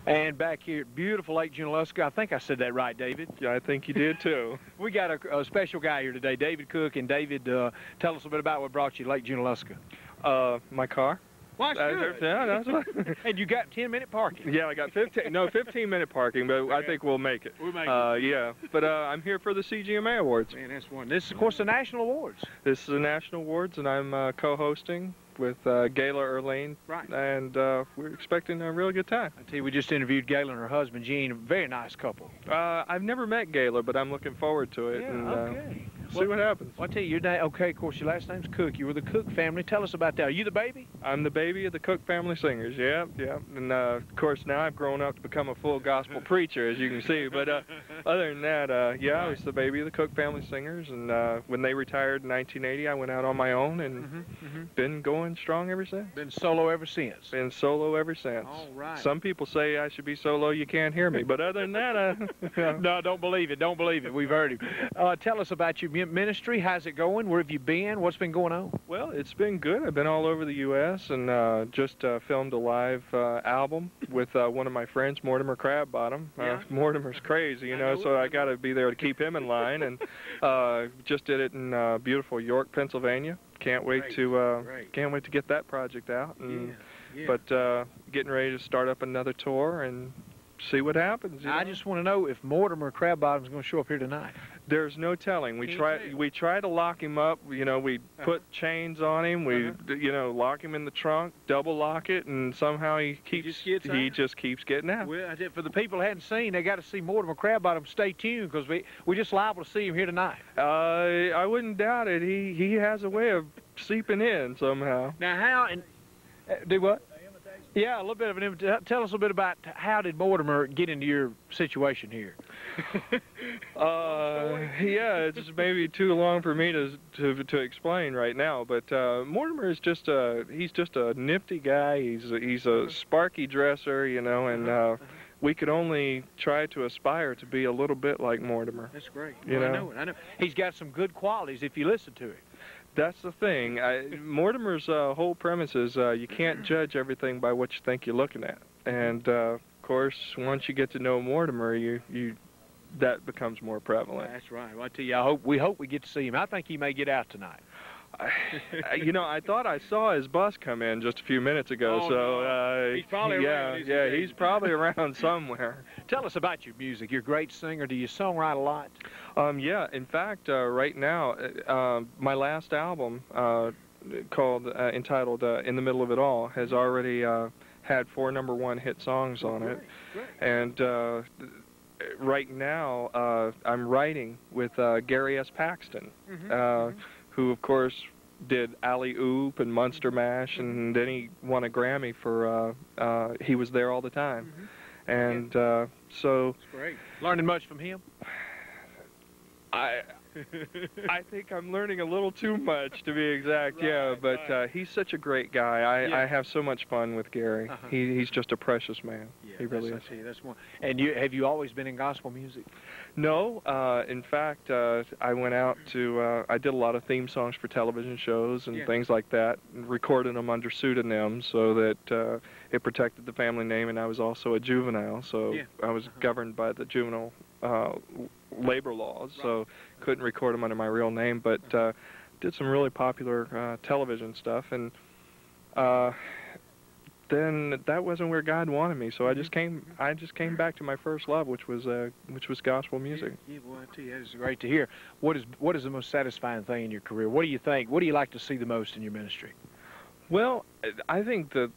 And back here at beautiful Lake Junaluska, I think I said that right, David. Yeah, I think you did too. We got a special guy here today, David Cook. And David, tell us a bit about what brought you to Lake Junaluska. My car. Well, that's good. Yeah, that's what. And you got 10-minute parking. Yeah, I got 15-minute parking, but okay. I think we'll make it. We'll make it. Yeah, but I'm here for the CGMA Awards. Man, that's one. This is, of course, the National Awards. This is the National Awards, and I'm co-hosting with Gayla Erlene. Right. And we're expecting a really good time. I tell you, we just interviewed Gayla and her husband, Gene. A very nice couple. I've never met Gayla, but I'm looking forward to it. Yeah, and, okay. See what happens. Well, I tell you, your name, okay, of course, your last name's Cook. You were the Cook family. Tell us about that. Are you the baby? I'm the baby of the Cook family singers, yeah. And, of course, now I've grown up to become a full gospel preacher, as you can see. But other than that, yeah, I was the baby of the Cook family singers. And when they retired in 1980, I went out on my own and been going strong ever since. Been solo ever since? Been solo ever since. All right. Some people say I should be solo, you can't hear me. But other than that, No, don't believe it. Don't believe it. We've heard him. Tell us about your ministry. How's it going? Where have you been? What's been going on? Well, it's been good. I've been all over the U.S. and just filmed a live album with one of my friends, Mortimer Crabbottom. Mortimer's crazy, you know, so I got to be there to keep him in line. And just did it in beautiful York, Pennsylvania. Can't wait to get that project out. And, But getting ready to start up another tour and see what happens. I just want to know if Mortimer Crabbottom's going to show up here tonight. There's no telling. We try to lock him up. You know, we put chains on him. We you know, lock him in the trunk, double lock it, and somehow he just keeps getting out. Well, for the people who hadn't seen, they got to see Mortimer Crabbottom. Stay tuned because we just liable to see him here tonight. I wouldn't doubt it. He has a way of seeping in somehow. Now how and do what? Yeah, a little bit of an invitation. Tell us a bit about how did Mortimer get into your situation here? Yeah, it's maybe too long for me to explain right now. But Mortimer is he's just a nifty guy. He's a sparky dresser, you know, and we could only try to aspire to be a little bit like Mortimer. That's great. You know? know? I know. He's got some good qualities if you listen to him. That's the thing. Mortimer's whole premise is you can't judge everything by what you think you're looking at. And, of course, once you get to know Mortimer, that becomes more prevalent. That's right. Well, I tell you, we hope we get to see him. I think he may get out tonight. You know, I thought I saw his bus come in just a few minutes ago, he's probably around. He's probably around somewhere. Tell us about your music. You're a great singer. Do you songwrite a lot? Yeah, in fact, right now, my last album, entitled "In the Middle of It All," has already had 4 #1 hit songs on it, and right now I'm writing with Gary S. Paxton. Who, of course, did Alley Oop and Monster Mash, and then he won a Grammy for He Was There All the Time. And so... That's great. Learning much from him? I think I'm learning a little too much, to be exact, but he's such a great guy. I have so much fun with Gary. He's just a precious man. He really is. That's one. And have you always been in gospel music? No. In fact, I went out to, I did a lot of theme songs for television shows and things like that, and recorded them under pseudonyms so that it protected the family name, and I was also a juvenile, so I was governed by the juvenile labor laws, so couldn't record them under my real name, but did some really popular television stuff, and then that wasn't where God wanted me, so I just came back to my first love, which was gospel music. Yeah, well, I tell you, that is great to hear. What is the most satisfying thing in your career? What do you think? What do you like to see the most in your ministry? Well, I think that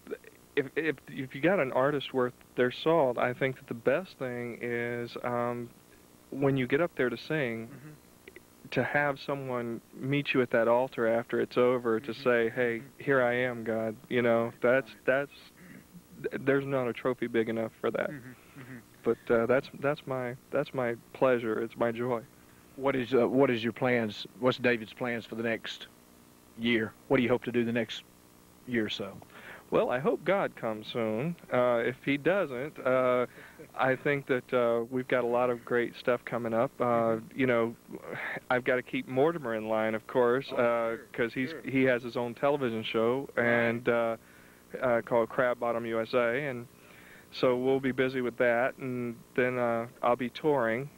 if you got an artist worth their salt, I think that the best thing is when you get up there to sing, to have someone meet you at that altar after it's over to say, "Hey, here I am, God." You know, there's not a trophy big enough for that. But that's my pleasure. It's my joy. What is your plans? What's David's plans for the next year? What do you hope to do the next year or so? Well, I hope God comes soon. If he doesn't, I think that we've got a lot of great stuff coming up. You know, I've got to keep Mortimer in line, of course, because he has his own television show and called Crabbottom USA, and So we'll be busy with that, and then I'll be touring.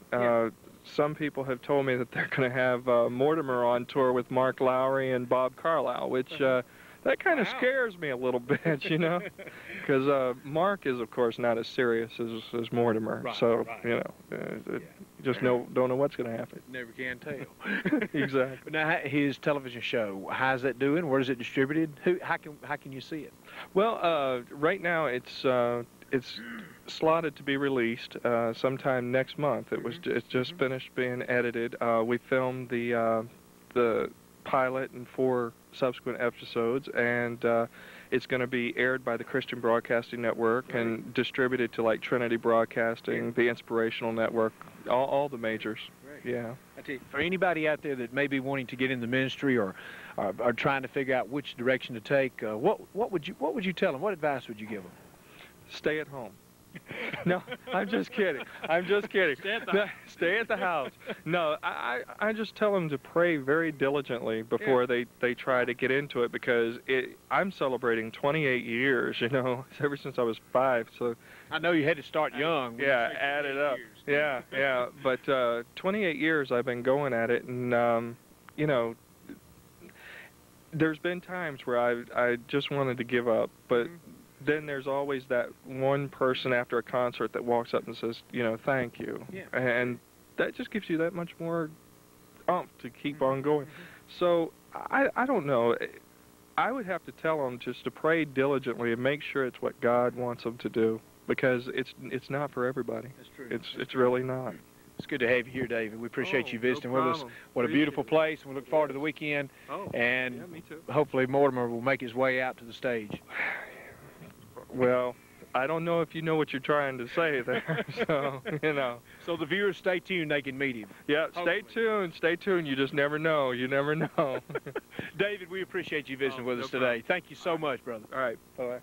Some people have told me that they're going to have Mortimer on tour with Mark Lowry and Bob Carlisle, which that kind of scares me a little bit, you know, because Mark is, of course, not as serious as Mortimer. So, you know, just don't know what's going to happen. Never can tell. Exactly. Now, his television show, how's that doing? Where is it distributed? How can you see it? Well, right now it's slotted to be released sometime next month. It's just finished being edited. We filmed the pilot and 4 subsequent episodes, and it's going to be aired by the Christian Broadcasting Network and distributed to like Trinity Broadcasting, the Inspirational Network, all the majors. Yeah. For anybody out there that may be wanting to get in the ministry or trying to figure out which direction to take, what would you tell them? What advice would you give them? Stay at home. No, I'm just kidding. I'm just kidding. Stay at the house. No, I just tell them to pray very diligently before they try to get into it, because I'm celebrating 28 years, you know, ever since I was 5. So I know you had to start young. Yeah, add it up. Years. Yeah. But 28 years I've been going at it, and you know, there's been times where I just wanted to give up, but then there's always that one person after a concert that walks up and says, you know, thank you. Yeah. And that just gives you that much more oomph to keep on going. So I don't know. I would have to tell them just to pray diligently and make sure it's what God wants them to do, because it's not for everybody. That's true. It's really not. It's good to have you here, David. We appreciate you visiting with us. What a beautiful place. We look forward to the weekend. And yeah, me too. Hopefully Mortimer will make his way out to the stage. Well, I don't know if you know what you're trying to say there, so, you know. So the viewers, stay tuned, they can meet him. Yeah, stay tuned, you just never know, you never know. David, we appreciate you visiting with us today. Thank you so much, brother. All right, bye-bye.